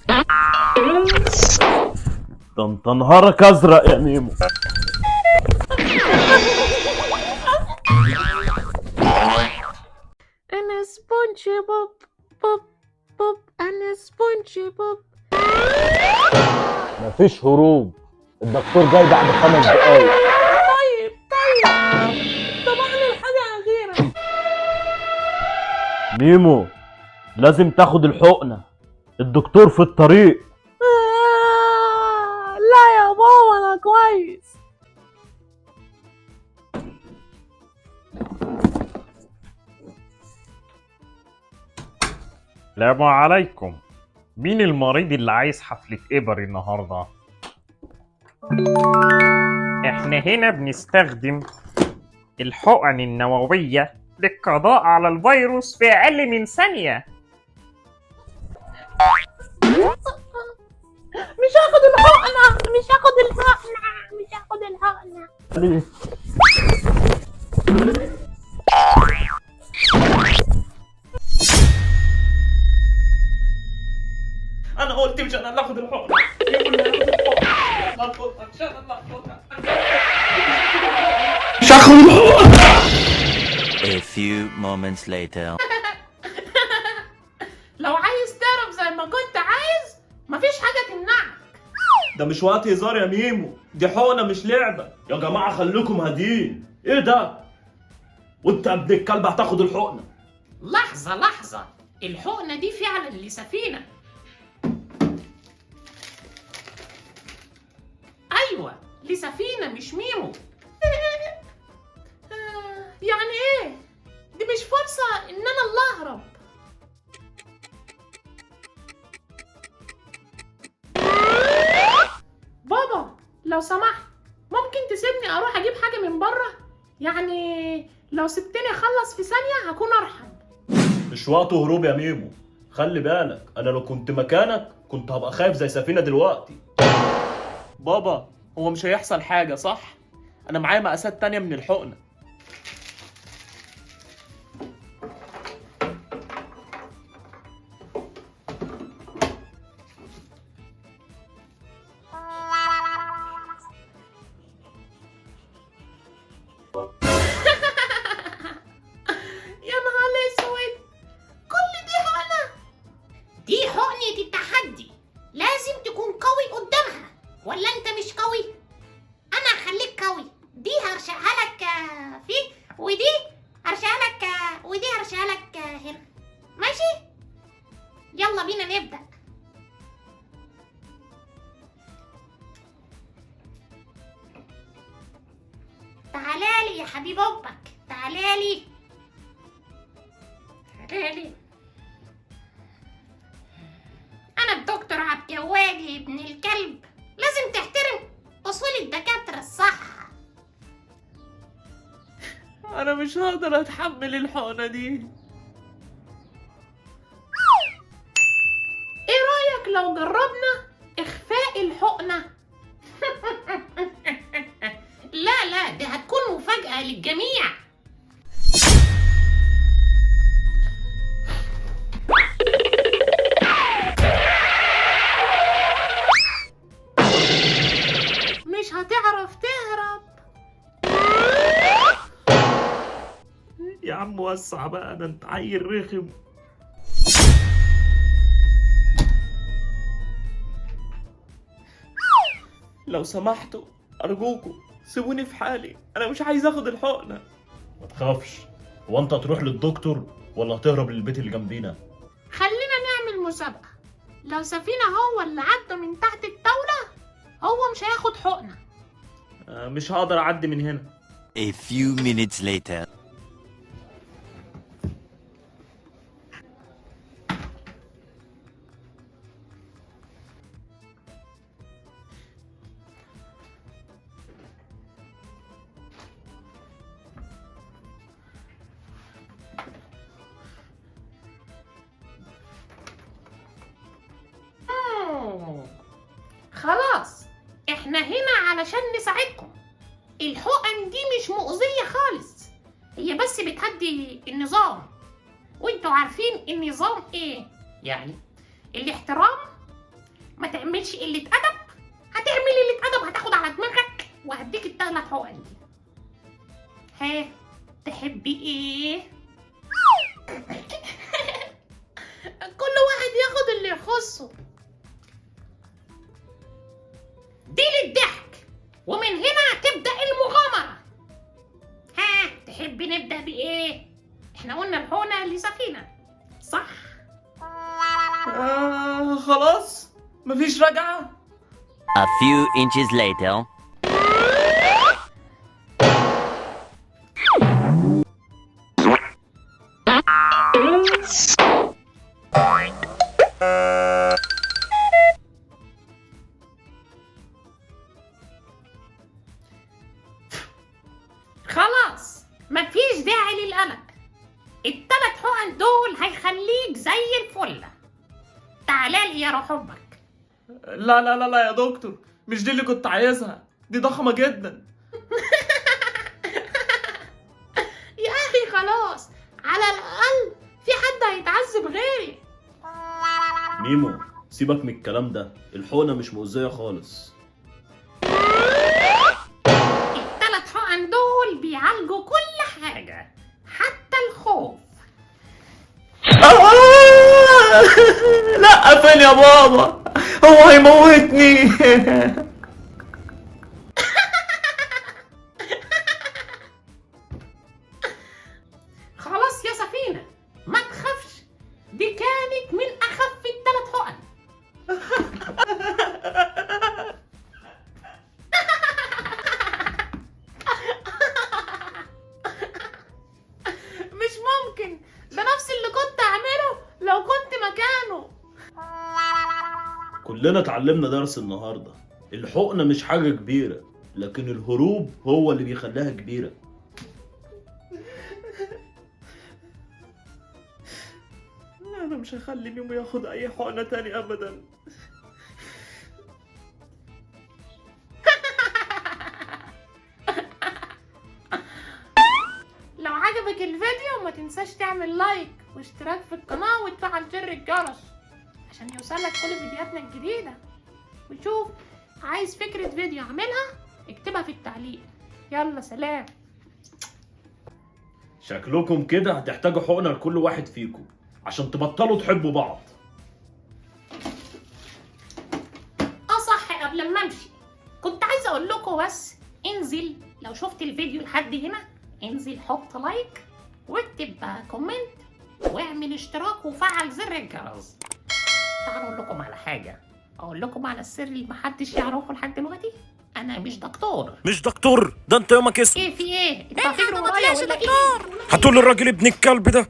ده انت نهارك ازرق يا ميمو. انا سبونج بوب بوب بوب، انا سبونج بوب. مفيش هروب، الدكتور جاي بعد 5 دقايق. طيب طبعا الحاجة أخيرا. ميمو لازم تاخد الحقنة، الدكتور في الطريق. لا يا بابا أنا كويس. السلام عليكم. مين المريض اللي عايز حفلة إبر النهاردة؟ إحنا هنا بنستخدم الحقن النووية للقضاء على الفيروس في أقل من ثانية. مش هاخد الحقنة، مش هاخد الحقنة، مش هاخد الحقنة. انا قلت مش انا اللي اخد الحقنة. مش هاخد الحقنة. A few moments later. لو عايز تهرب زي ما كنت عايز مفيش حاجة تمنعك. ده مش وقت هزار يا ميمو، دي حقنة مش لعبة. يا جماعة خليكم هاديين. ايه ده؟ وانت يا ابن الكلب هتاخد الحقنة. لحظة، الحقنة دي فعلا لسفينة. أيوة لسفينة مش ميمو. يعني إيه؟ دي مش فرصة إن أنا اللي أهرب. بابا لو سمحت ممكن تسيبني أروح أجيب حاجة من بره؟ يعني لو سبتني أخلص في ثانية هكون أرحم. مش وقت هروب يا ميمو، خلي بالك انا لو كنت مكانك كنت هبقى خايف زي سفينة دلوقتي. بابا هو مش هيحصل حاجة صح؟ أنا معايا مقاسات تانية من الحقنة. يا نهار اسود، كل دي حقنة؟ دي حقنة التحدي، لازم تكون قوي قدامها. ولا انت مش قوي؟ انا هخليك قوي. دي هرشقها لك فيه، ودي هرشقها لك ودي هرشقها لك هنا. ماشي؟ يلا بينا نبدأ. تعالالي يا حبيب امك، تعالالي. أنا الدكتور عبد الجواد ابن الكلب، لازم تحترم أصول الدكاترة الصح. أنا مش هقدر أتحمل الحقنة دي. إيه رأيك لو جربنا إخفاء الحقنة؟ لا دي هتكون مفاجأة للجميع. مش هتعرف تهرب. يا عم وسع بقى، ده انت عيل رخم. لو سمحتوا أرجوكوا سيبوني في حالي، أنا مش عايز آخد الحقنة. ما تخافش، هو انت هتروح للدكتور ولا هتهرب للبيت اللي جنبينا؟ خلينا نعمل مسابقة، لو سفينة هو اللي عدى من تحت الطاولة هو مش هياخد حقنة. مش هقدر أعدي من هنا. A few minutes later. خلاص احنا هنا علشان نساعدكم. الحقن دي مش مؤذية خالص، هي بس بتهدي النظام. وانتوا عارفين النظام ايه؟ يعني الاحترام تعملش قلة أدب. هتعملي قلة أدب هتاخد على دماغك وهديك ال3 حقن دي. ها تحبي ايه؟ كل واحد ياخد اللي يخصه. دي للضحك، ومن هنا تبدأ المغامرة. ها تحبي نبدأ بإيه؟ احنا قلنا الحقنة لسفينة صح؟ خلاص مفيش رجعة. A few inches later. خلاص مفيش داعي للقلق. ال3 حقن دول هيخليك زي الفل. تعالى لي يا روح حبك. لا لا لا لا يا دكتور، مش دي اللي كنت عايزها، دي ضخمة جدا. يا أخي خلاص، على الأقل في حد هيتعذب غيري. ميمو سيبك من الكلام ده، الحقنة مش مؤذية خالص. ال3 حقن دول بيعالجوا كل حاجة حتى الخوف. لا فين يا بابا، هو هيموتني. خلاص يا سفينة ما تخافش، دي كانت من أخف ال3 حقن. مش ممكن، ده نفس اللي كنت أعمله لو كنت مكانه. كلنا اتعلمنا درس النهاردة، الحقنة مش حاجة كبيرة، لكن الهروب هو اللي بيخليها كبيرة. انا مش هخلي ميمو ياخد اي حقنة تاني ابدا. لو عجبك الفيديو ما تنساش تعمل لايك واشتراك في القناة وتفعل زر الجرس عشان يوصلك كل فيديوهاتنا الجديدة. وشوف عايز فكرة فيديو اعملها اكتبها في التعليق. يلا سلام. شكلكم كده هتحتاجوا حقنة لكل واحد فيكم عشان تبطلوا تحبوا بعض. صح، قبل ما امشي كنت عايزة اقول لكم بس انزل لو شفت الفيديو لحد هنا انزل حط لايك واكتب بقى كومنت واعمل اشتراك وفعل زر الجرس. تعالوا اقول لكم على حاجة، اقول لكم على السر اللي محدش يعرفه لحد دلوقتي. انا مش دكتور. مش دكتور؟ ده انت يومك اسم. ايه في ايه؟ انت هتجري ورايا ولا ايه؟ هتقول للراجل ابن الكلب ده